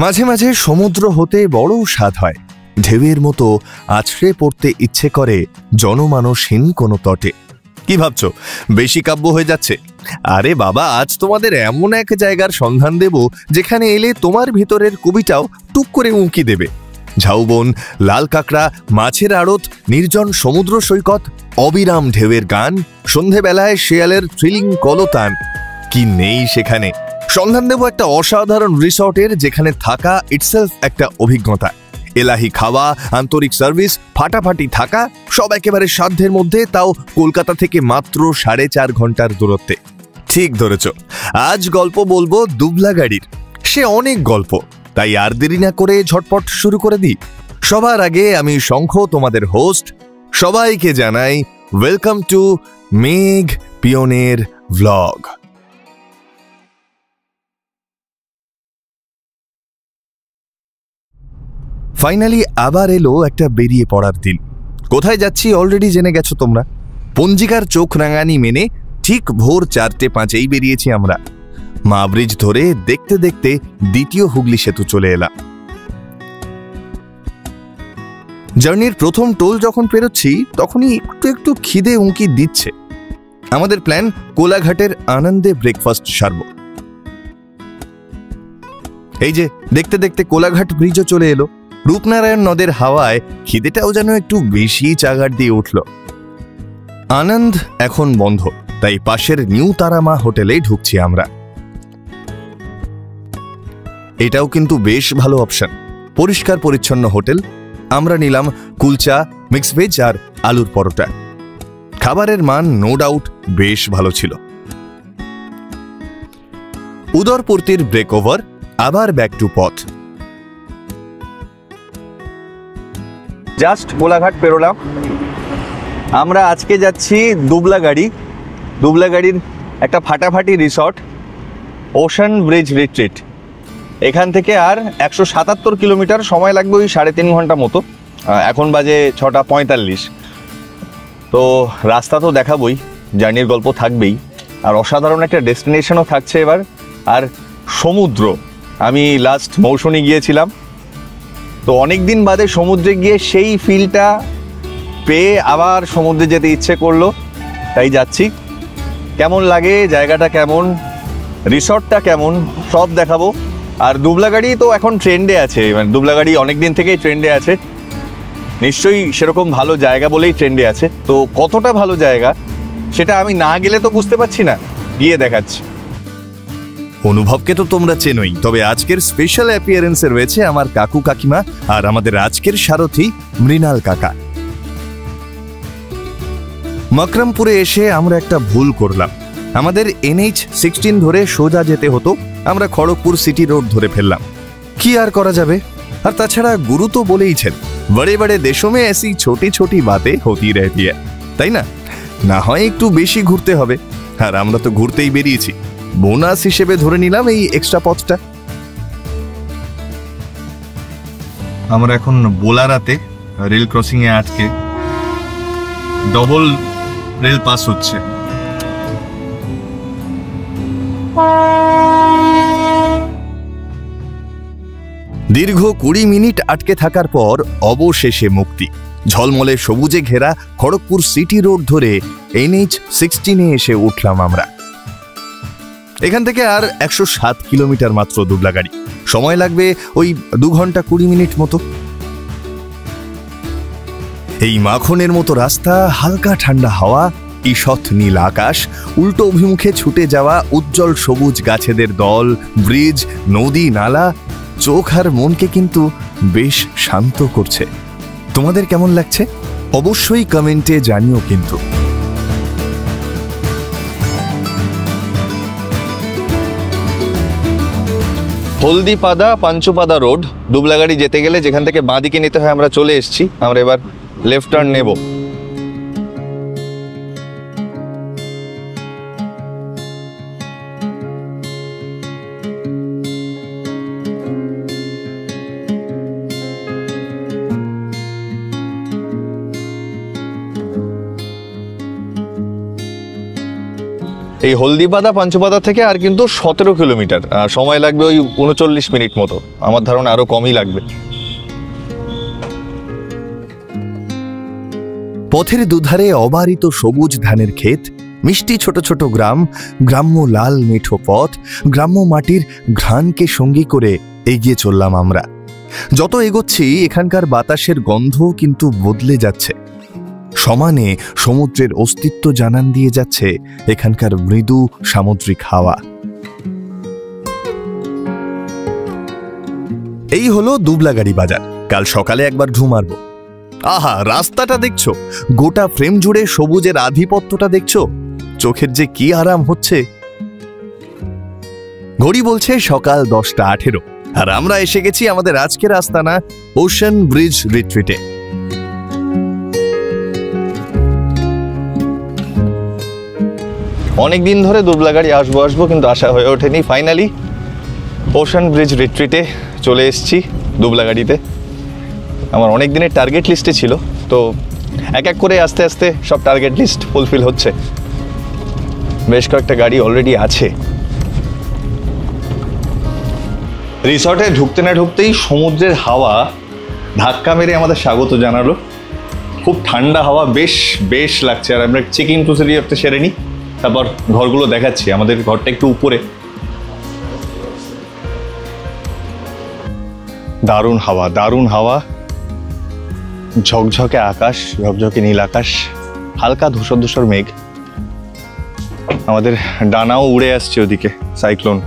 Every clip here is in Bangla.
মাঝে মাঝে সমুদ্র হতে বড় স্বাদ হয়, ঢেউয়ের মতো আছড়ে পড়তে ইচ্ছে করে জনমানসহীন কোনো তটে। কি ভাবছো, বেশি কাব্য হয়ে যাচ্ছে? আরে বাবা, আজ তোমাদের এমন এক জায়গার সন্ধান দেব যেখানে এলে তোমার ভিতরের কবিটাও টুক করে উঁকি দেবে। ঝাউবন, লাল কাঁকড়া, মাছের আড়ত, নির্জন সমুদ্র সৈকত, অবিরাম ঢেউয়ের গান, সন্ধেবেলায় শেয়ালের থ্রিলিং কলতান, কি নেই সেখানে। সন্ধান দেব একটা অসাধারণ রিসর্টের যেখানে থাকা ইটসেলফ একটা অভিজ্ঞতা। এলাহি খাওয়া, আন্তরিক সার্ভিস, ফাটাফাটি থাকা, সব একেবারে সাধ্যের মধ্যে, তাও কলকাতা থেকে মাত্র 4.5 ঘন্টার দূরত্বে। ঠিক ধরেছ, আজ গল্প বলবো দুবলা গাড়ির। সে অনেক গল্প, তাই আর দেরি না করে ঝটপট শুরু করে দিই। সবার আগে আমি শঙ্খ, তোমাদের হোস্ট, সবাইকে জানাই ওয়েলকাম টু মেঘ পিয়নের ভ্লগ। ফাইনালি আবার এলো একটা বেরিয়ে পড়ার দিন। কোথায় যাচ্ছি অলরেডি জেনে গেছো তোমরা। পঞ্জিকার চোখ রাঙানি মেনে ঠিক ভোর 4:05 বেরিয়েছি আমরা। মা ব্রিজ ধরে দেখতে দেখতে দ্বিতীয় হুগলি সেতু চলে এলাম। জার্নির প্রথম টোল যখন পেরোচ্ছি তখনই একটু একটু খিদে উঁকি দিচ্ছে। আমাদের প্ল্যান কোলাঘাটের আনন্দে ব্রেকফাস্ট সারব। এই যে দেখতে দেখতে কোলাঘাট ব্রিজও চলে এলো। রূপনারায়ণ নদের হাওয়ায় খিদেটাও যেন একটু বেশি চাগার দিয়ে উঠল। আনন্দ এখন বন্ধ, তাই পাশের নিউ তারামা হোটেলে ঢুকছি আমরা। এটাও কিন্তু বেশ ভালো অপশন, পরিষ্কার পরিচ্ছন্ন হোটেল। আমরা নিলাম কুলচা, মিক্স ভেজ আর আলুর পরোটা। খাবারের মান নো ডাউট বেশ ভালো ছিল। উদরপূর্তির ব্রেক ওভার, আবার ব্যাক টু পথ। জাস্ট কোলাঘাট পেরোলাম। আমরা আজকে যাচ্ছি দুবলা গাড়ি। দুবলা গাড়ির একটা ফাটাফাটি রিসর্ট, ওশান ব্রিজ রিট্রিট। এখান থেকে আর 177 কিলোমিটার, সময় লাগবে ওই 3.5 ঘন্টা মতো। এখন বাজে 6:45। তো রাস্তা তো দেখাবই, জার্নির গল্প থাকবেই, আর অসাধারণ একটা ডেস্টিনেশনও থাকছে এবার। আর সমুদ্র, আমি লাস্ট মৌসুমী গিয়েছিলাম, তো অনেক দিন বাদে সমুদ্রে গিয়ে সেই ফিলটা পেয়ে আবার সমুদ্রে যেতে ইচ্ছে করলো, তাই যাচ্ছি। কেমন লাগে, জায়গাটা কেমন, রিসর্টটা কেমন, সব দেখাবো। আর দুবলা গাড়ি তো এখন ট্রেন্ডে আছে, মানে দুবলা গাড়ি অনেক দিন থেকেই ট্রেন্ডে আছে, নিশ্চয়ই সেরকম ভালো জায়গা বলেই ট্রেন্ডে আছে। তো কতটা ভালো জায়গা সেটা আমি না গেলে তো বুঝতে পারছি না, গিয়ে দেখাচ্ছি। অনুভবকে তো তোমরা চেনোই, তবে আজকের স্পেশাল অ্যাপিয়ারেন্সে রয়েছে আমার কাকু কাকিমা আর আমাদের আজকের সারথি মৃণাল কাকা। মকরমপুরে এসে আমরা একটা ভুল করলাম। আমাদের NH-16 ধরে সোজা যেতে হতো, আমরা খড়গপুর সিটি রোড ধরে ফেললাম। কি আর করা যাবে। আর তাছাড়া গুরু তো বলেইছেন, বড়ে বড়ে দেশো মে এসি ছোটি ছোটি বাতে হতি রহতি হ্যায়, তাই না? না হয় একটু বেশি ঘুরতে হবে, আর আমরা তো ঘুরতেই বেরিয়েছি, বোনাস হিসেবে ধরে নিলাম এই এক্সট্রা পথটা। আমরা এখন বোলারাতে রেল ক্রসিং এ আটকে, ডবল রেল পাস হচ্ছে। দীর্ঘ 20 মিনিট আটকে থাকার পর অবশেষে মুক্তি। ঝলমলে সবুজে ঘেরা খড়গপুর সিটি রোড ধরে NH-16 এসে উঠলাম আমরা। এখান থেকে আর 107 কিলোমিটার মাত্র দুবলা গাড়ি, সময় লাগবে ওই 2 ঘন্টা 20 মিনিট মতো। এই মাখনের মতো রাস্তা, হালকা ঠান্ডা হাওয়া, ঈষৎ নীল আকাশ, উল্টো অভিমুখে ছুটে যাওয়া উজ্জ্বল সবুজ গাছেদের দল, ব্রিজ, নদী, নালা, চোখ আর মনকে কিন্তু বেশ শান্ত করছে। তোমাদের কেমন লাগছে অবশ্যই কমেন্টে জানিও কিন্তু। হলদিপাদা পাঞ্চুপাদা রোড, দুবলাগাড়ি যেতে গেলে যেখান থেকে বাঁদিকে নিতে হয় আমরা চলে এসেছি। আমরা এবার লেফট টার্ন নেব। এই হলদিবাদা পাঞ্চপাদা থেকে আর কিন্তু 17 কিলোমিটার, সময় লাগবে ওই 39 মিনিট মতো, আমার ধারণা আরো কমই লাগবে। পথের দুধারে অবারিত সবুজ ধানের ক্ষেত, মিষ্টি ছোট ছোট গ্রাম, গ্রাম্য লাল মেঠো পথ, গ্রাম্য মাটির ঘ্রাণকে সঙ্গী করে এগিয়ে চললাম আমরা। যত এগোচ্ছি এখানকার বাতাসের গন্ধও কিন্তু বদলে যাচ্ছে। সমানে সমুদ্রের অস্তিত্ব জানান দিয়ে যাচ্ছে এখানকার মৃদু সামুদ্রিক হাওয়া। এই হলো দুবলাগাড়ি বাজার। কাল সকালে একবার ঢু মারব। আহা, রাস্তাটা দেখছো, গোটা ফ্রেম জুড়ে সবুজের আধিপত্যটা দেখছো, চোখের যে কি আরাম হচ্ছে। ঘড়ি বলছে সকাল 10:18, আর আমরা এসে গেছি আমাদের আজকের আস্তানা ওশান ব্রিজ রিট্রিটে। অনেকদিন ধরে দুবলাগাড়ি আসবো কিন্তু আসা হয়ে ওঠেনি। ফাইনালি ওশান ব্রিজ রিট্রিটে চলে এসেছি দুবলাগাড়িতে। আমার অনেক দিনের টার্গেট লিস্টে ছিল, তো এক এক করে আস্তে আস্তে সব টার্গেট লিস্ট ফুলফিল হচ্ছে। বেশ কয়েকটা গাড়ি অলরেডি আছে। রিসর্টে ঢুকতে না ঢুকতেই সমুদ্রের হাওয়া ধাক্কা মেরে আমাদের স্বাগত জানালো। খুব ঠান্ডা হাওয়া, বেশ বেশ লাগছে। আর আমরা চেক ইন প্রসিডিওরটা সেরে নিই, তারপর ঘরগুলো দেখাচ্ছি। আমাদের ঘরটা একটু উপরে। দারুণ হাওয়া, দারুণ হাওয়া, ঝকঝকে আকাশ, ঝকঝকে নীল আকাশ, হালকা ধূসর ধূসর মেঘ। আমাদের ডানাও উড়ে আসছে ওদিকে, সাইক্লোন।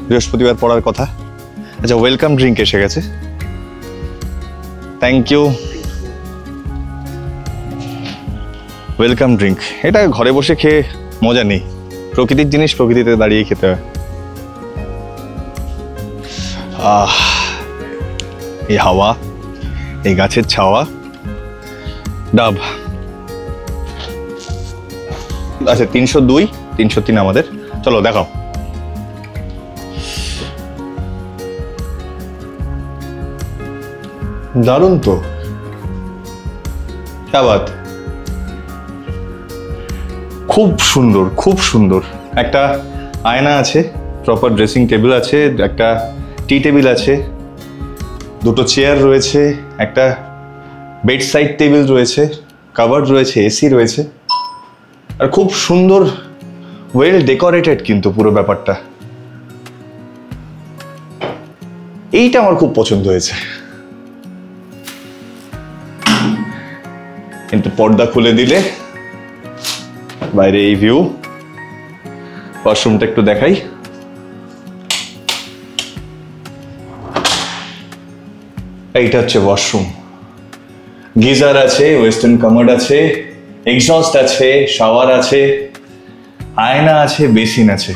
বৃহস্পতিবার পড়ার কথা। আচ্ছা, ওয়েলকাম ড্রিঙ্ক এসে গেছে। Thank you. ওয়েলকাম ড্রিঙ্ক, এটা ঘরে বসে খেয়ে মজা নেই। প্রকৃতির জিনিস প্রকৃতিতে দাঁড়িয়ে খেতে হয়। এই হাওয়া, এই গাছের ছাওয়া, ডাব। আচ্ছা, 302, 303 আমাদের। চলো দেখাও। দারুণ তো, क्या बात। খুব সুন্দর, খুব সুন্দর। একটা আয়না আছে, প্রপার ড্রেসিং টেবিল আছে, একটা টি টেবিল আছে, দুটো চেয়ার রয়েছে, একটা বেড সাইড টেবিল রয়েছে, কাভার্ড রয়েছে, এসি রয়েছে, আর খুব সুন্দর ওয়েল ডেকোরেটেড কিন্তু পুরো ব্যাপারটা। এইটা আমার খুব পছন্দ হয়েছে। কিন্তু পর্দা খুলে দিলে বাইরে এই ভিউ। ওয়াশরুমটা একটু দেখাই। এইটা হচ্ছে ওয়াশরুম। গিজার আছে, ওয়েস্টার্ন কামোড আছে, এক্সস্ট আছে, শাওয়ার আছে, আয়না আছে, বেসিন আছে।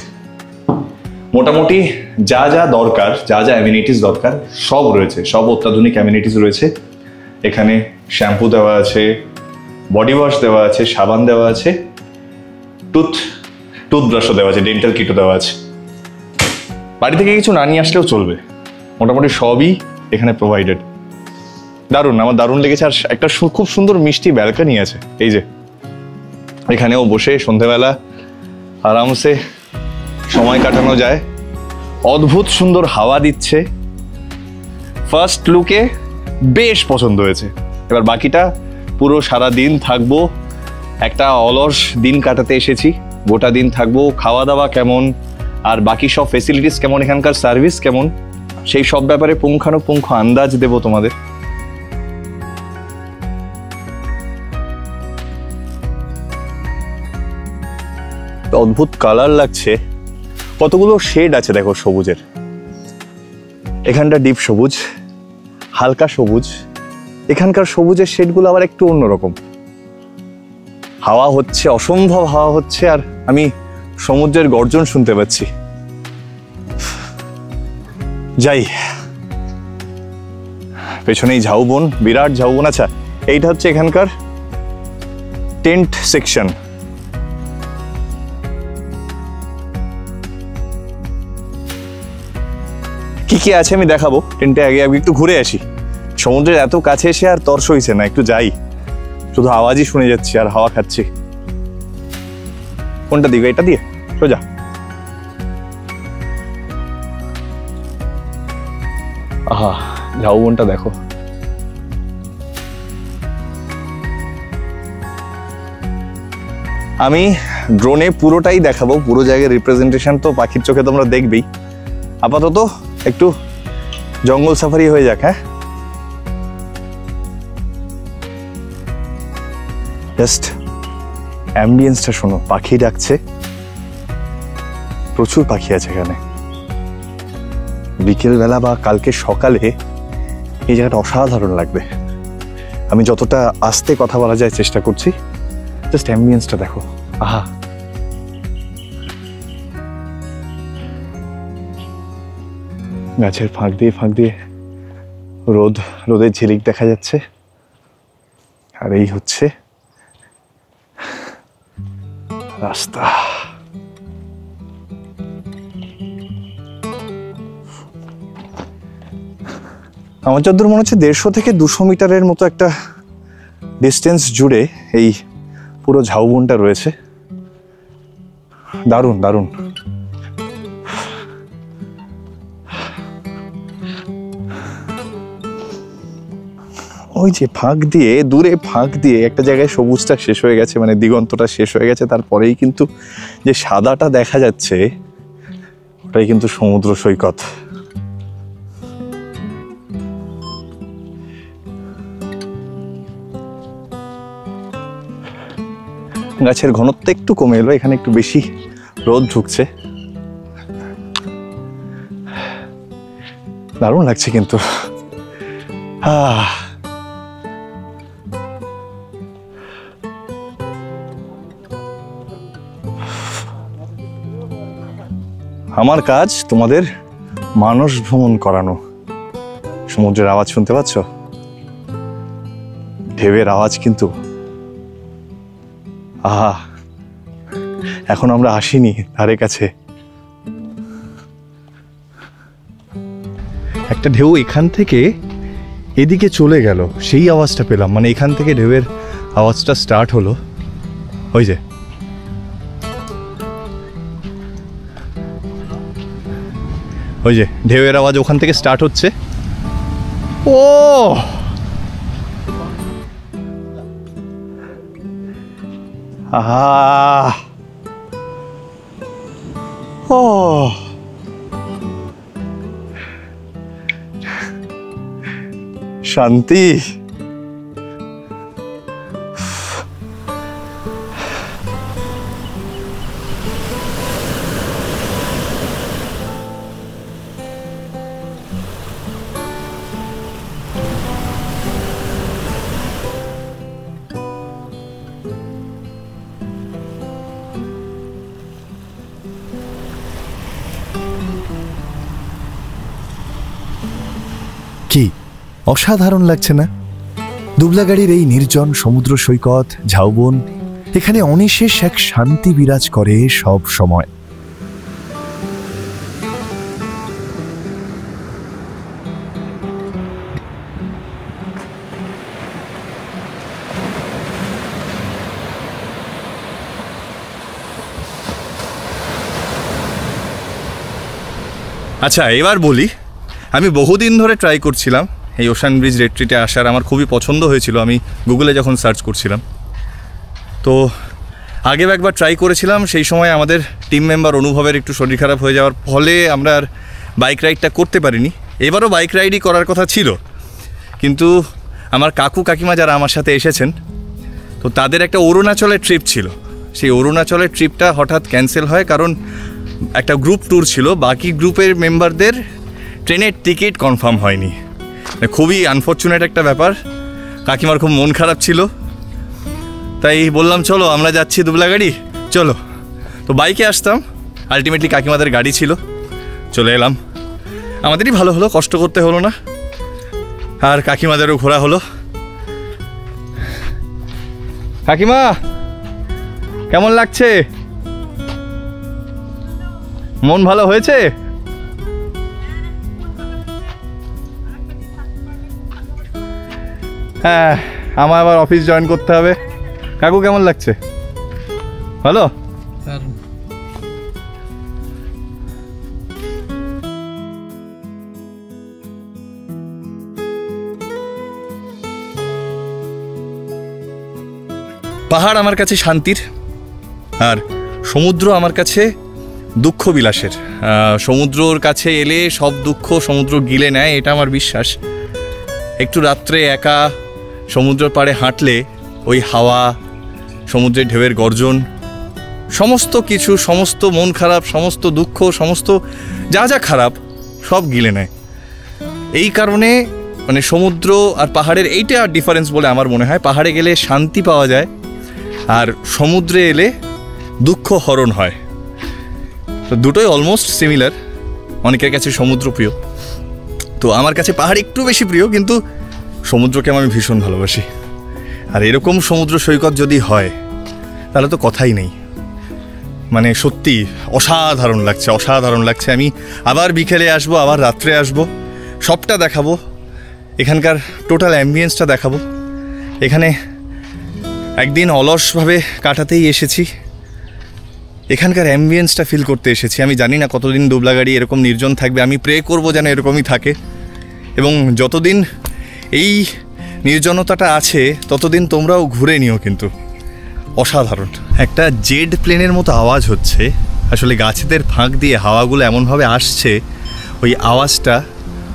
মোটামুটি যা যা দরকার, যা যা অ্যামিনিটিস দরকার সব রয়েছে, সব অত্যাধুনিক অ্যামিনিটিস রয়েছে। এখানে শ্যাম্পু দেওয়া আছে, বডি ওয়াশ দেওয়া আছে, সাবান দেওয়া আছে, টুথব্রাশও দেওয়া আছে, ডেন্টাল কিটও দেওয়া আছে। বাড়ি থেকে কিছু না নিয়ে আসলেও চলবে, মোটামুটি সবই এখানে প্রোভাইডেড। দারুণ, আমার দারুণ লেগেছে। আর একটা খুব সুন্দর মিষ্টি ব্যালকনি আছে। এই যে এখানেও বসে সন্ধ্যেবেলা আরামসে সময় কাটানো যায়। অদ্ভুত সুন্দর হাওয়া দিচ্ছে। ফার্স্ট লুকে বেশ পছন্দ হয়েছে। এবার বাকিটা পুরো সারা দিন থাকবো। একটা অলস দিন কাটাতে এসেছি, গোটা দিন থাকবো। খাওয়া দাওয়া কেমন আর বাকি সব ফেসিলিটিস কেমন, এখানকার সার্ভিস কেমন, সেই সব ব্যাপারে পুঙ্খানুপুঙ্খ আন্দাজ দেব তোমাদের। অদ্ভুত কালার লাগছে, কতগুলো শেড আছে দেখো সবুজের। এখানটা ডিপ সবুজ, হালকা সবুজ। এখানকার সবুজের শেডগুলো আবার একটু অন্যরকম। হাওয়া হচ্ছে, অসম্ভব হাওয়া হচ্ছে, আর আমি সমুদ্রের গর্জন শুনতে পাচ্ছি। যাই, পেছনেই ঝাউবন, বিরাট ঝাউবন। আচ্ছা, এইটা হচ্ছে এখানকার টেন্ট সেকশন। কি কি আছে আমি দেখাবো টেন্টে। আগে একটু ঘুরে আসি। সমুদ্রের এত কাছে এসে আর তর সইছে না, একটু যাই। শুধু আওয়াজই শুনে যাচ্ছি আর হাওয়া খাচ্ছি। কোনটা দিকে? এটা দিয়ে? সোজা। আহা, ঝাউবনটা দেখো। আমি ড্রোনে পুরোটাই দেখাবো, পুরো জায়গায় রিপ্রেজেন্টেশন তো পাখির চোখে তোমরা দেখবেই। আপাতত একটু জঙ্গল সাফারি হয়ে যাক। হ্যাঁ, জাস্ট অ্যাম্বিয়েন্সটা শোনো, পাখি ডাকছে, প্রচুর পাখি আছে এখানে। বিকেলবেলা বা কালকে সকালে এই জায়গাটা অসাধারণ লাগবে। আমি যতটা আস্তে কথা বলা যায় চেষ্টা করছি, জাস্ট অ্যাম্বিয়েন্সটা দেখো। আহা, গাছের ফাঁক দিয়ে রোদের ঝিলিক দেখা যাচ্ছে। আর এই হচ্ছে রাস্তা। আমার যতদূর মনে হচ্ছে 150 থেকে 200 মিটারের মতো একটা ডিস্টেন্স জুড়ে এই পুরো ঝাউবনটা রয়েছে। দারুণ দারুণ। ওই যে ফাঁক দিয়ে, দূরে ফাঁক দিয়ে একটা জায়গায় সবুজটা শেষ হয়ে গেছে, মানে দিগন্তটা শেষ হয়ে গেছে, তারপরেই কিন্তু যে সাদাটা দেখা যাচ্ছে ওটাই কিন্তু সমুদ্র সৈকত। গাছের ঘনত্ব একটু কমে এলো, এখানে একটু বেশি রোদ ঢুকছে। দারুণ লাগছে কিন্তু। আমার কাজ তোমাদের মানস ভ্রমণ করানো। সমুদ্রের আওয়াজ শুনতে পাচ্ছ? ঢেউয়ের আওয়াজ কিন্তু। আহা, এখন আমরা আসিনি ধারে কাছে। একটা ঢেউ এখান থেকে এদিকে চলে গেল, সেই আওয়াজটা পেলাম। মানে এখান থেকে ঢেউয়ের আওয়াজটা স্টার্ট হলো। ওই যে ঢেউয়ের আওয়াজ ওখান থেকে স্টার্ট হচ্ছে। ও আহা, ও শান্তি। কি অসাধারণ লাগছে না? দুবলাগাড়ির এই নির্জন সমুদ্র সৈকত, ঝাউবন, এখানে অনিশেষ এক শান্তি বিরাজ করে সব সময়। আচ্ছা, এবার বলি, আমি বহুদিন ধরে ট্রাই করছিলাম এই ওশান ব্রিজ রিট্রিটে আসার। আমার খুবই পছন্দ হয়েছিল আমি গুগলে যখন সার্চ করছিলাম। তো আগেও একবার ট্রাই করেছিলাম, সেই সময় আমাদের টিম মেম্বার অনুভবের একটু শরীর খারাপ হয়ে যাওয়ার ফলে আমরা আর বাইক রাইডটা করতে পারিনি। এবারও বাইক রাইডই করার কথা ছিল, কিন্তু আমার কাকু কাকিমা যারা আমার সাথে এসেছেন, তো তাদের একটা অরুণাচলের ট্রিপ ছিল। সেই অরুণাচলের ট্রিপটা হঠাৎ ক্যান্সেল হয়, কারণ একটা গ্রুপ ট্যুর ছিল, বাকি গ্রুপের মেম্বারদের ট্রেনের টিকিট কনফার্ম হয়নি। খুবই আনফর্চুনেট একটা ব্যাপার। কাকিমার খুব মন খারাপ ছিল, তাই বললাম চলো আমরা যাচ্ছি দুবলাগাড়ি, চলো। তো বাইকে আসতাম, আলটিমেটলি কাকিমাদের গাড়ি ছিল, চলে এলাম। আমাদেরই ভালো হলো, কষ্ট করতে হলো না, আর কাকিমাদেরও ঘোরা হলো। কাকিমা কেমন লাগছে? মন ভালো হয়েছে? হ্যাঁ, আমার আবার অফিস জয়েন করতে হবে। কাকু কেমন লাগছে? ভালো? পাহাড় আমার কাছে শান্তির, আর সমুদ্র আমার কাছে দুঃখ বিলাসের। সমুদ্রর কাছে এলে সব দুঃখ সমুদ্র গিলে নেয়, এটা আমার বিশ্বাস। একটু রাত্রে একা সমুদ্রের পাড়ে হাঁটলে ওই হাওয়া, সমুদ্রের ঢেউয়ের গর্জন, সমস্ত কিছু, সমস্ত মন খারাপ, সমস্ত দুঃখ, সমস্ত যা যা খারাপ সব গিলে নেয়। এই কারণে মানে সমুদ্র আর পাহাড়ের এইটা ডিফারেন্স বলে আমার মনে হয়। পাহাড়ে গেলে শান্তি পাওয়া যায়, আর সমুদ্রে এলে দুঃখ হরণ হয়। তো দুটোই অলমোস্ট সিমিলার। অনেকের কাছে সমুদ্র প্রিয়, তো আমার কাছে পাহাড় একটু বেশি প্রিয়, কিন্তু সমুদ্রকে আমি ভীষণ ভালোবাসি। আর এরকম সমুদ্র সৈকত যদি হয় তাহলে তো কথাই নেই। মানে সত্যি অসাধারণ লাগছে, অসাধারণ লাগছে। আমি আবার বিকেলে আসবো, আবার রাত্রে আসবো, সবটা দেখাবো, এখানকার টোটাল অ্যাম্বিয়েন্সটা দেখাবো। এখানে একদিন অলসভাবে কাটাতেই এসেছি, এখানকার অ্যাম্বিয়েন্সটা ফিল করতে এসেছি। আমি জানি না কতদিন দুবলাগাড়ি এরকম নির্জন থাকবে, আমি প্রে করবো যেন এরকমই থাকে। এবং যতদিন এই নির্জনতাটা আছে ততদিন তোমরাও ঘুরে নিও, কিন্তু অসাধারণ। একটা জেড প্লেনের মতো আওয়াজ হচ্ছে, আসলে গাছেদের ফাঁক দিয়ে হাওয়াগুলো এমনভাবে আসছে, ওই আওয়াজটা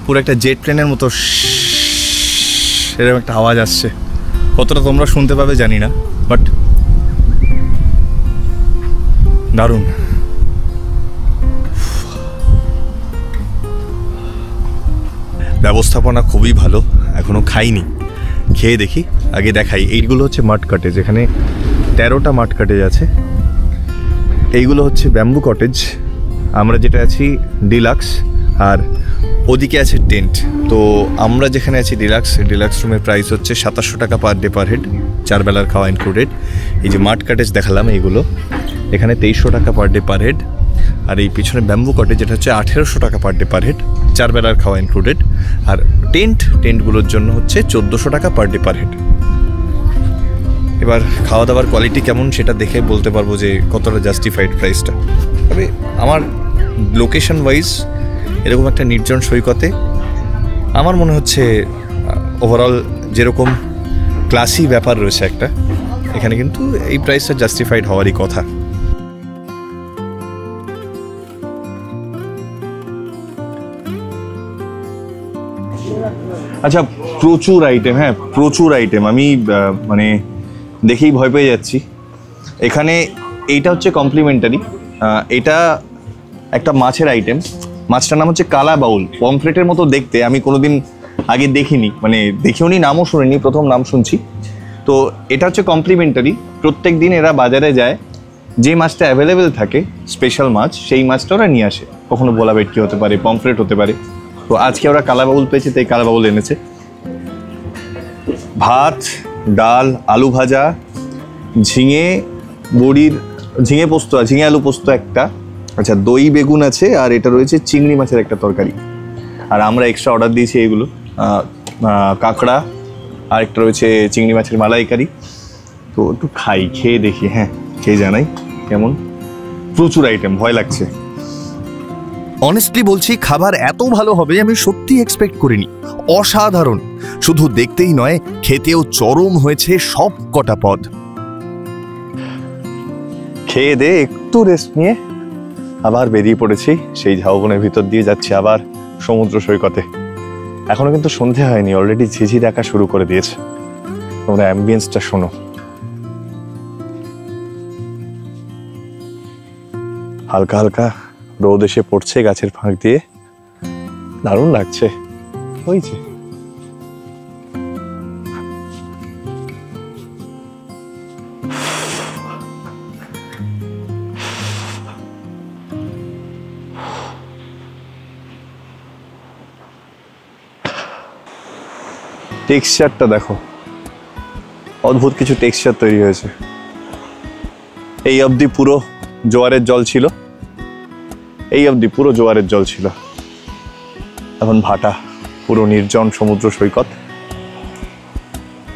পুরো একটা জেট প্লেনের মতো এরকম একটা আওয়াজ আসছে। কতটা তোমরা শুনতে পাবে জানি না, বাট দারুণ। ব্যবস্থাপনা খুবই ভালো, এখনো খাইনি, খেয়ে দেখি, আগে দেখাই। এইগুলো হচ্ছে মাড কটেজ, এখানে 13টা মাড কটেজ আছে। এইগুলো হচ্ছে ব্যাম্বু কটেজ, আমরা যেটা আছি ডিলাক্স, আর ওদিকে আছে টেন্ট। তো আমরা যেখানে আছি ডিলাক্স রুমের প্রাইস হচ্ছে 2700 টাকা পার ডে পার হেড, 4 বেলার খাওয়া ইনক্লুডেড। এই যে মাড কটেজ দেখালাম এইগুলো, এখানে 2300 টাকা পার ডে পার হেড। আর এই পিছনে ব্যাম্বু কটেজ যেটা হচ্ছে 1800 টাকা পার ডে পার হেড, 4 বেলার খাওয়া ইনক্লুডেড। আর টেন্টগুলোর জন্য হচ্ছে 1400 টাকা পার ডে পার হেড। এবার খাওয়া দাওয়ার কোয়ালিটি কেমন সেটা দেখে বলতে পারবো যে কতটা জাস্টিফাইড প্রাইসটা। তবে আমার লোকেশন ওয়াইজ এরকম একটা নির্জন সৈকতে আমার মনে হচ্ছে ওভারঅল যেরকম ক্লাসি ব্যাপার রয়েছে একটা, এখানে কিন্তু এই প্রাইসটা জাস্টিফাইড হওয়ারই কথা। আচ্ছা, প্রচুর আইটেম, হ্যাঁ প্রচুর আইটেম। আমি মানে দেখেই ভয় পেয়ে যাচ্ছি। এখানে এইটা হচ্ছে কমপ্লিমেন্টারি, এটা একটা মাছের আইটেম। মাছটার নাম হচ্ছে কালা বাউল, পমফ্রেটের মতো দেখতে। আমি কোনোদিন আগে দেখিনি, মানে দেখিও নি, নামও শুনিনি, প্রথম নাম শুনছি। তো এটা হচ্ছে কমপ্লিমেন্টারি। প্রত্যেক দিন এরা বাজারে যায়, যে মাছটা অ্যাভেলেবেল থাকে স্পেশাল মাছ, সেই মাছটা ওরা নিয়ে আসে। কখনো বোলা ভেটকি হতে পারে, পমফ্রেট হতে পারে। তো আজকে ওরা কালা বাউল পেয়েছে, তাই কালা বাউল এনেছে। ভাত, ডাল, আলু ভাজা, ঝিঙে পোস্ত, ঝিঙে আলু পোস্ত একটা, আচ্ছা দই বেগুন আছে, আর এটা রয়েছে চিংড়ি মাছের একটা তরকারি। আর আমরা এক্সট্রা অর্ডার দিয়েছি এইগুলো, কাঁকড়া, আর একটা রয়েছে চিংড়ি মাছের মালাইকারি। তো একটু খেয়ে দেখি, হ্যাঁ খেয়ে জানাই কেমন। প্রচুর আইটেম, ভয় লাগছে। অনেস্টলি বলছি, খাবার এত ভালো হবে আমি সত্যি এক্সপেক্ট করিনি। অসাধারণ, শুধু দেখতেই নয় খেতেও চরম হয়েছে সব কটা পদ। খেয়ে দে একটু রেস্ট নিয়ে আবার বেরিয়ে পড়েছি, সেই ঝাউবনের ভিতর দিয়ে যাচ্ছি আবার সমুদ্র সৈকতে। এখনো কিন্তু সন্ধে হয়নি, অলরেডি ঝিঝি দেখা শুরু করে দিয়েছে। তোমরা অ্যাম্বিয়েন্সটা শোনো, হালকা হালকা রোদ এসে পড়ছে গাছের ফাঁক দিয়ে, দারুণ লাগছে। ওই যে টেক্সচারটা দেখো, অদ্ভুত কিছু টেক্সচার তৈরি হয়েছে। এই অবধি পুরো জোয়ারের জল ছিল, এখন ভাটা, পুরো নির্জন সমুদ্র সৈকত,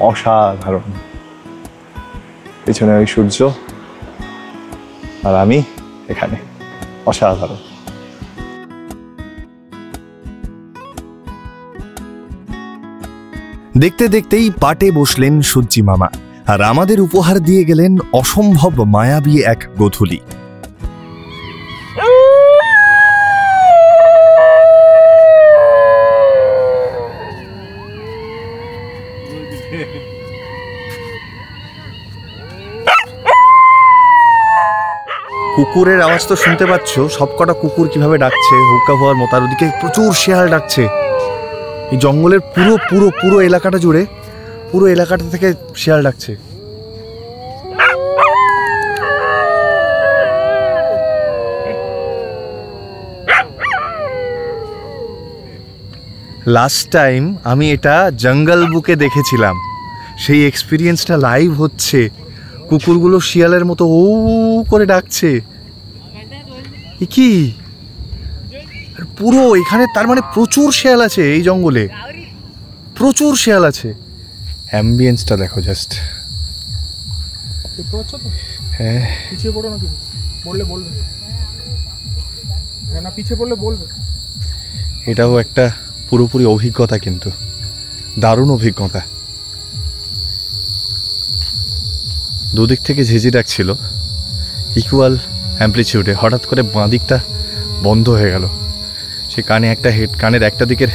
অসাধারণ। পিছনে ওই সূর্য, আর আমি এখানে, অসাধারণ। দেখতে দেখতেই পাটে বসলেন সূর্যি মামা, আর আমাদের উপহার দিয়ে গেলেন অসম্ভব মায়াবী এক গোধূলি। কুকুরের আওয়াজ তো শুনতে পাচ্ছ, সবকটা কুকুর কিভাবে ডাকছে হুক্কা হওয়ার মতো, আর ওদিকে প্রচুর শেয়াল ডাকছে। এই জঙ্গলের পুরো পুরো পুরো এলাকাটা জুড়ে, পুরো এলাকাটা থেকে শেয়াল ডাকছে। লাস্ট টাইম আমি এটা জঙ্গল বুকে দেখেছিলাম, সেই এক্সপিরিয়েন্সটা লাইভ হচ্ছে। কুকুরগুলো শিয়ালের মতো ও করে ডাকছে। কি পুরো এখানে, তার মানে প্রচুর শিয়াল আছে এই জঙ্গলে, প্রচুর শিয়াল আছে। অ্যাম্বিয়েন্সটা দেখো জাস্ট। হ্যাঁ, পিছিয়ে পড়ো না, বললে বলবে না, পিছিয়ে পড়লে বলবে। এটাও একটা পুরোপুরি অভিজ্ঞতা, কিন্তু দারুণ অভিজ্ঞতা। দুদিক থেকে ঝিঝি ডাকছিল ইকুয়াল অ্যাম্পলিটিউডে, হঠাৎ করে বাঁ দিকটা বন্ধ হয়ে গেল। সে কানের একটা দিকের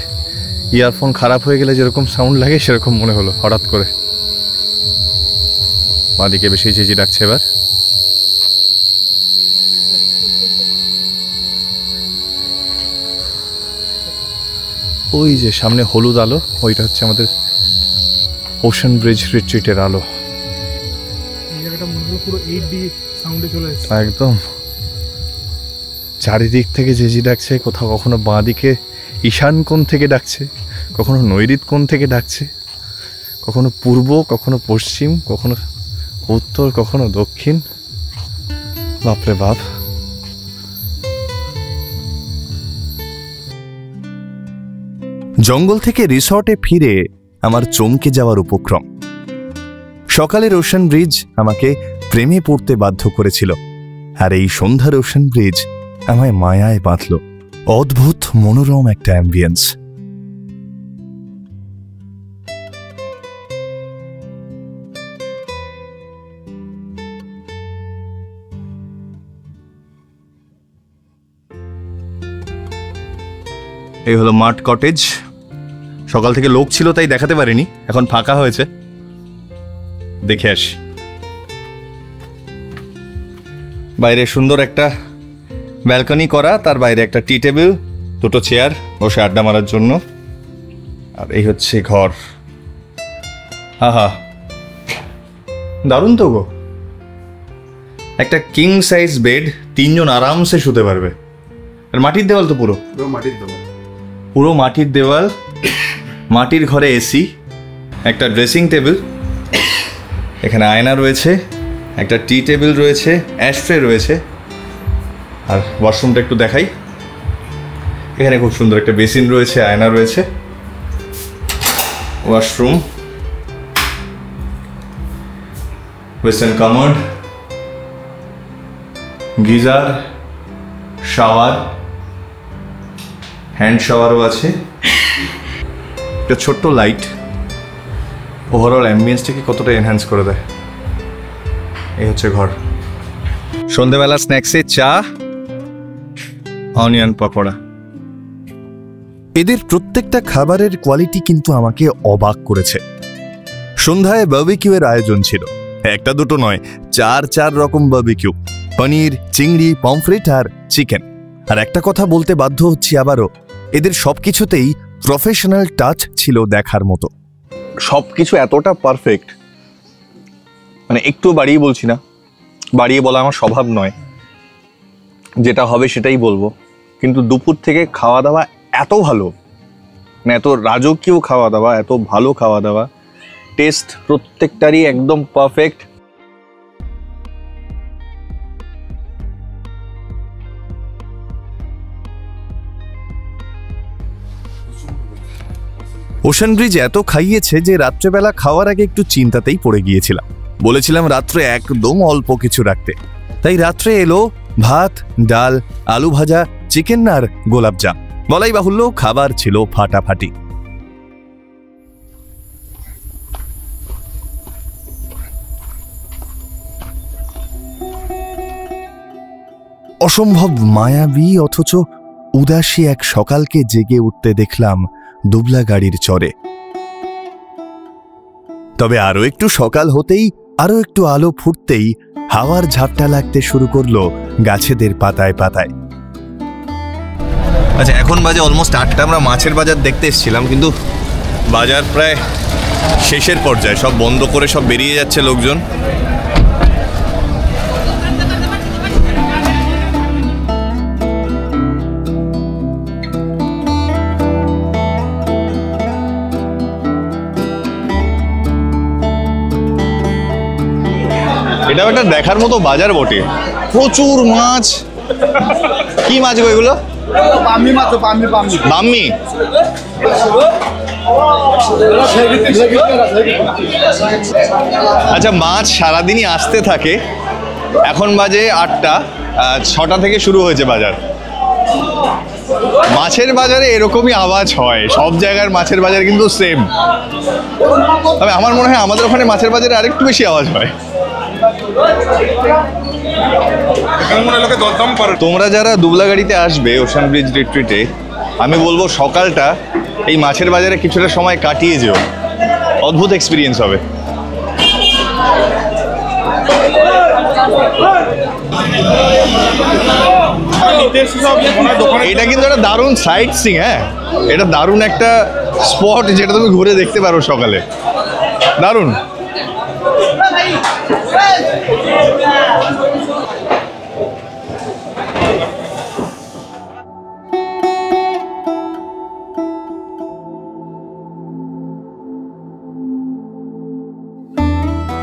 ইয়ারফোন খারাপ হয়ে গেলে যেরকম সাউন্ড লাগে সেরকম মনে হলো হঠাৎ করে। বাঁ দিকে বেশি ঝিঝি ডাকছে এবার। ওই যে সামনে হলুদ আলো, ওইটা হচ্ছে আমাদের ওশান ব্রিজ রিট্রিটের আলো। একদম চারিদিক থেকে ঝিঝি ডাকছে, কোথাও কখনো বাঁ দিকে ঈশান কোণ থেকে ডাকছে, কখনো নৈঋত কোণ থেকে ডাকছে, কখনো পূর্ব, কখনো পশ্চিম, কখনো উত্তর, কখনো দক্ষিণ। বাপরে বাপ। জঙ্গল থেকে রিসর্টে ফিরে আমার চমকে যাওয়ার উপক্রম। সকালের ওশান ব্রিজ আমাকে প্রেমে পড়তে বাধ্য করেছিল, আর এই সন্ধ্যার ওশান ব্রিজ আমায় মায়ায় বাঁধল। অদ্ভুত মনোরম একটা অ্যাম্বিয়েন্স। এই হলো মাঠ কটেজ। সকাল থেকে লোক ছিল তাই দেখাতে পারিনি, এখন ফাঁকা হয়েছে, দেখে আসি। বাইরে সুন্দর একটা ব্যালকনি করা, তার বাইরে একটা টি টেবিল, দুটো চেয়ার বসে আড্ডা মারার জন্য। আর এই হচ্ছে ঘর। আহা, দারুণ তো গো। একটা কিং সাইজ বেড, 3 জন আরামসে শুতে পারবে। আর মাটির দেওয়াল তো পুরো মাটির দেওয়াল, মাটির ঘরে এসি, একটা ড্রেসিং টেবিল, এখানে আয়না রয়েছে, একটা টি টেবিল রয়েছে, অ্যাশট্রে রয়েছে। আর ওয়াশরুমটা একটু দেখাই। এখানে খুব সুন্দর একটা বেসিন রয়েছে, আয়না রয়েছে, washroom, western commode, geyser, shower, hand শাওয়ারও আছে, একটা ছোট্ট লাইট। ওভারঅল অ্যাম্বিয়েন্সটাকে কতটা এনহ্যান্স করে দেয়। এই হচ্ছে ঘর। সন্ধ্যেবেলা স্ন্যাক্সে চা, অনিয়ন পকোড়া। এদের প্রত্যেকটা খাবারের কোয়ালিটি কিন্তু আমাকে অবাক করেছে। সন্ধ্যায় বারবিকিউ এর আয়োজন ছিল, একটা দুটো নয়, 4 রকম বারবিকিউ, পনির, চিংড়ি, পমফ্রেট আর চিকেন। আর একটা কথা বলতে বাধ্য হচ্ছি আবারও, এদের সবকিছুতেই প্রফেশনাল টাচ ছিল দেখার মতো। সবকিছু এতটা পারফেক্ট, মানে একটু বাড়িয়ে বলছি না, বাড়িয়ে বলা আমার স্বভাব নয়, যেটা হবে সেটাই বলবো। কিন্তু দুপুর থেকে খাওয়া দাওয়া এত ভালো, মানে এত রাজকীয় খাওয়া দাওয়া, এত ভালো খাওয়া দাওয়া, টেস্ট প্রত্যেকটারই একদম পারফেক্ট। ওশান ব্রিজ এত খাইয়েছে যে রাত্রেবেলা খাওয়ার আগে একটু চিন্তাতেই পড়ে গিয়েছিলাম। বলেছিলাম রাত্রে একদম অল্প কিছু রাখতে, তাই রাত্রে এলো ভাত, ডাল, আলু ভাজা, চিকেন আর গোলাপজাম। বলাই বাহুল্য, খাবার ছিল ফাটাফাটি। অসম্ভব মায়াবী অথচ উদাসী এক সকালকে জেগে উঠতে দেখলাম দুবলা গাড়ির চরে। তবে আরো একটু সকাল হতেই, আরো একটু আলো ফুটতেই হাওয়ার ঝাপটা লাগতে শুরু করলো গাছেদের পাতায় পাতায়। আচ্ছা, এখন বাজে অলমোস্ট 8টা। আমরা মাছের বাজার দেখতে এসেছিলাম, কিন্তু বাজার প্রায় শেষের পর্যায়ে, সব বন্ধ করে সব বেরিয়ে যাচ্ছে লোকজন। এটাও একটা দেখার মতো বাজার বটে, প্রচুর মাছ। কি মাছ গো এগুলো? বাম্মি মাছ। বাম্মি। আচ্ছা, মাছ সারাদিনই আসতে থাকে। এখন বাজে 8টা, 6টা থেকে শুরু হয়েছে বাজার। মাছের বাজারে এরকমই আওয়াজ হয়, সব জায়গার মাছের বাজার কিন্তু সেম। তবে আমার মনে হয় আমাদের ওখানে মাছের বাজারে আরেকটু বেশি আওয়াজ হয়। তোমরা যারা দুবলা গাড়িতে আসবে ওশান ব্রিজ রিট্রিটে, আমি বলবো সকালটা এই মাছের বাজারে কিছুটা সময় কাটিয়ে যেও, অদ্ভুত এক্সপিরিয়েন্স হবে। এটা কিন্তু একটা দারুণ সাইট সিং। হ্যাঁ, এটা দারুণ একটা স্পট যেটা তুমি ঘুরে দেখতে পারো সকালে, দারুণ।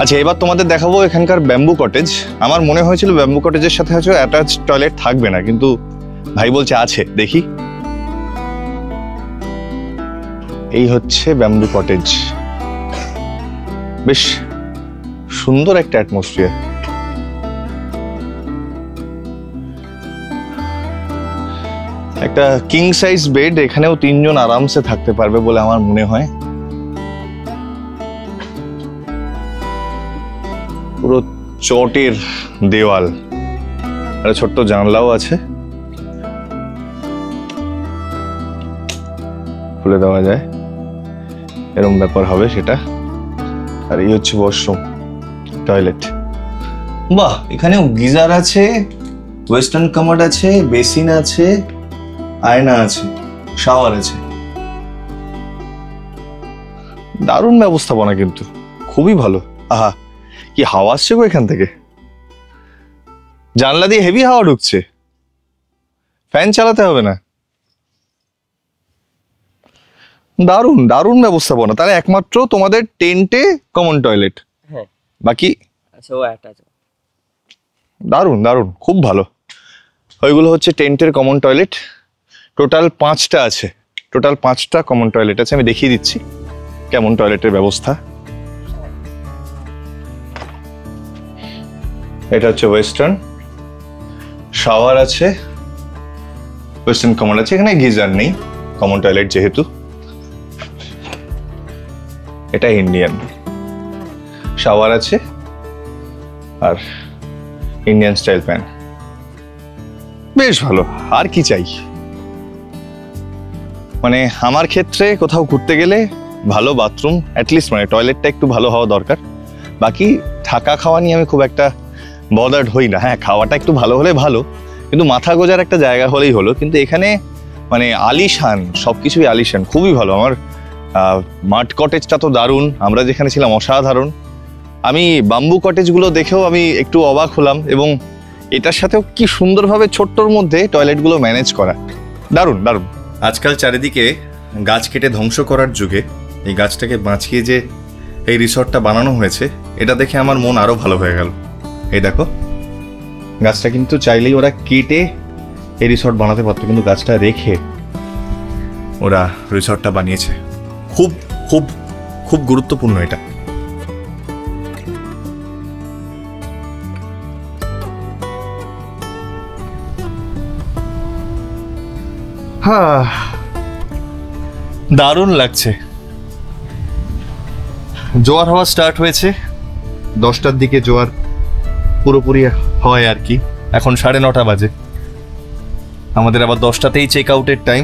আচ্ছা, এবার তোমাদের দেখাবো এখানকার ব্যাম্বু কটেজ। আমার মনে হয়েছিল ব্যাম্বু কটেজের সাথে হয়তো অ্যাটাচ টয়লেট থাকবে না, কিন্তু ভাই বলছে আছে। দেখি, এই হচ্ছে ব্যাম্বু কটেজ। বেশ সুন্দর একটা অ্যাটমসফিয়ার। একটা কিং সাইজ বেড, এখানেও 3 জন আরামসে থাকতে পারবে বলে আমার মনে হয়। পুরো চটের দেওয়াল, আর ছোট্ট জানলাও আছে, খুলে দেওয়া যায়, এরকম ব্যাপার হবে সেটা। আর এই হচ্ছে ওয়াশরুম, টয়লেট। বাহ, এখানেও গিজার আছে, ওয়েস্টার্ন কামোড আছে, বেসিন আছে, আয়না আছে, শাওয়ার আছে। দারুণ ব্যবস্থাপনা, কিন্তু খুবই ভালো। আহা, কি হাওয়া আসছে গো এখান থেকে, জানলা দিয়ে হেভি হাওয়া ঢুকছে, ফ্যান চালাতে হবে না। দারুণ দারুণ ব্যবস্থাপনা। তাহলে একমাত্র তোমাদের টেন্টে কমন টয়লেট, বাকি দারুণ দারুণ, খুব ভালো। ওইগুলো হচ্ছে টেন্টের কমন টয়লেট। টোটাল 5টা আছে, টোটাল 5টা কমন টয়লেট আছে। আমি দেখিয়ে দিচ্ছি কেমন টয়লেটের ব্যবস্থা। এটা হচ্ছে ওয়েস্টার্ন, শাওয়ার আছে, ওয়েস্টার্ন কমন আছে। এখানে গিজার নেই, কমন টয়লেট যেহেতু। এটা ইন্ডিয়ান, শাওয়ার আছে আর ইন্ডিয়ান স্টাইল প্যান। বেশ ভালো, আর কি চাই। মানে আমার ক্ষেত্রে কোথাও ঘুরতে গেলে ভালো বাথরুম, অ্যাটলিস্ট মানে টয়লেটটা একটু ভালো হওয়া দরকার। বাকি থাকা খাওয়া নিয়ে আমি খুব একটা বদার্ড হই না। হ্যাঁ, খাওয়াটা একটু ভালো হলে ভালো, কিন্তু মাথা গোজার একটা জায়গা হলেই হলো। কিন্তু এখানে মানে আলিশান, সবকিছুই আলিশান, খুবই ভালো। আমার মাড কটেজটা তো দারুণ, আমরা যেখানে ছিলাম অসাধারণ। আমি বাম্বু কটেজগুলো দেখেও আমি একটু অবাক হলাম, এবং এটার সাথেও কি সুন্দরভাবে ছোট্টর মধ্যে টয়লেটগুলো ম্যানেজ করা, দারুণ দারুণ। আজকাল চারিদিকে গাছ কেটে ধ্বংস করার যুগে এই গাছটাকে বাঁচিয়ে যে এই রিসর্টটা বানানো হয়েছে, এটা দেখে আমার মন আরো ভালো হয়ে গেল। এই দেখো, গাছটা কিন্তু চাইলেই ওরা কেটে এই রিসর্ট বানাতে পারতো, কিন্তু গাছটা রেখে ওরা রিসর্টটা বানিয়েছে। খুব খুব খুব গুরুত্বপূর্ণ এটা। হ্যাঁ, দারুণ লাগছে। জোয়ার হওয়া স্টার্ট হয়েছে 10টার দিকে, জোয়ার পুরোপুরি হয় আর কি। এখন 9:30 বাজে। আমাদের আবার 10টাতেই চেক আউটের টাইম।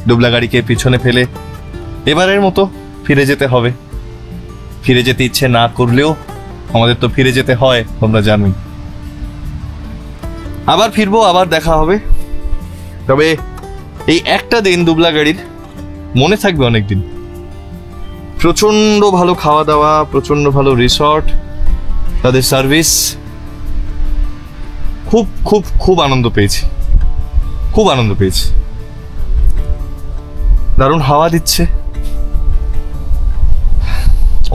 দুবলা গাড়িকে পিছনে ফেলে এবারের মতো ফিরে যেতে হবে। ফিরে যেতে ইচ্ছে না করলেও আমাদের তো ফিরে যেতে হয়, তোমরা জানোই। আবার ফিরবো, আবার দেখা হবে। তবে এই একটা দিন দুবলা গাড়ির মনে থাকবে অনেকদিন। প্রচণ্ড ভালো খাওয়া দাওয়া, প্রচণ্ড ভালো রিসর্ট, তাদের সার্ভিস, খুব খুব খুব আনন্দ পেয়েছি, খুব আনন্দ পেয়েছি। দারুণ হাওয়া দিচ্ছে,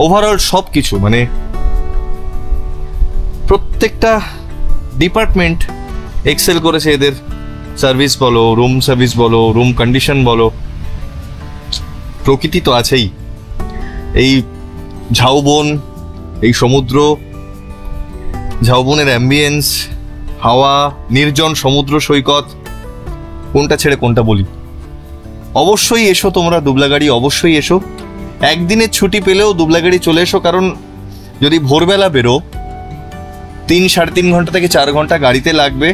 ওভারঅল সব কিছু, মানে প্রত্যেকটা ডিপার্টমেন্ট এক্সেল করেছে। এদের সার্ভিস বলো, রুম সার্ভিস বলো, রুম কন্ডিশন বলো, প্রকৃতি তো আছেই। এই ঝাউবন, এই সমুদ্র, ঝাউবনের অ্যাম্বিয়েন্স, হাওয়া, নির্জন সমুদ্র সৈকত, কোনটা ছেড়ে কোনটা বলি। অবশ্যই এসো তোমরা দুবলাগাড়ি, অবশ্যই এসো। একদিনের ছুটি পেলেও দুবলাগাড়ি চলে এসো, কারণ যদি ভোরবেলা বেরো 3-3.5 ঘন্টা থেকে 4 ঘন্টা গাড়িতে লাগবে।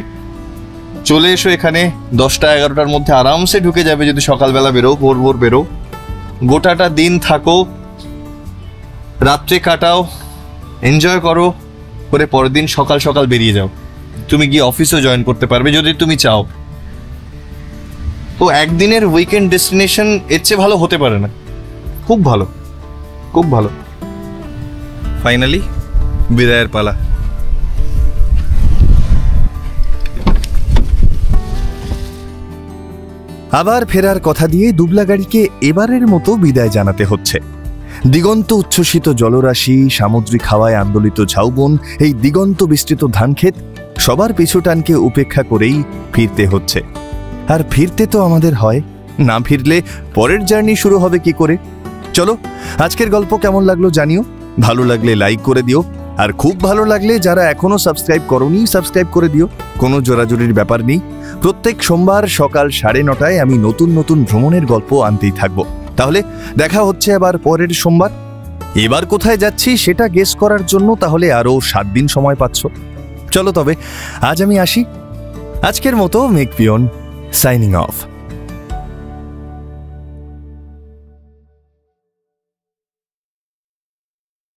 চলে এসো এখানে 10টা-11টার মধ্যে আরামসে ঢুকে যাবে যদি সকালবেলা বেরো, ভোর ভোর বেরো। গোটাটা দিন থাকো, রাত্রে কাটাও, এনজয় করো, করে পরের দিন সকাল সকাল বেরিয়ে যাও। তুমি গিয়ে অফিসও জয়েন করতে পারবে যদি তুমি চাও। তো একদিনের উইকেন্ড ডেস্টিনেশন এর চেয়ে ভালো হতে পারে না। খুব ভালো, খুব ভালো। ফাইনালি বিদায়ের পালা। আবার ফেরার কথা দিয়ে দুবলা গাড়িকে এবারের মতো বিদায় জানাতে হচ্ছে। দিগন্ত উচ্ছ্বসিত জলরাশি, সামুদ্রিক হাওয়ায় আন্দোলিত ঝাউবন, এই দিগন্ত বিস্তৃত ধানক্ষেত, সবার পিছু টানকে উপেক্ষা করেই ফিরতে হচ্ছে। আর ফিরতে তো আমাদের হয়, না ফিরলে পরের জার্নি শুরু হবে কি করে। চলো, আজকের গল্প কেমন লাগলো জানিও। ভালো লাগলে লাইক করে দিও, আর খুব ভালো লাগলে যারা এখনো সাবস্ক্রাইব করোনি সাবস্ক্রাইব করে দিও। কোনো জোরাজুরির ব্যাপার নেই। প্রত্যেক সোমবার সকাল 9:30টায় আমি নতুন নতুন ভ্রমণের গল্প আনতেই থাকবো। তাহলে দেখা হচ্ছে আবার পরের সোমবার। এবার কোথায় যাচ্ছি সেটা গেস করার জন্য তাহলে আরো 7 দিন সময় পাচ্ছ। চলো তবে আজ আমি আসি। আজকের মতো মেঘ পিয়ন সাইনিং অফ।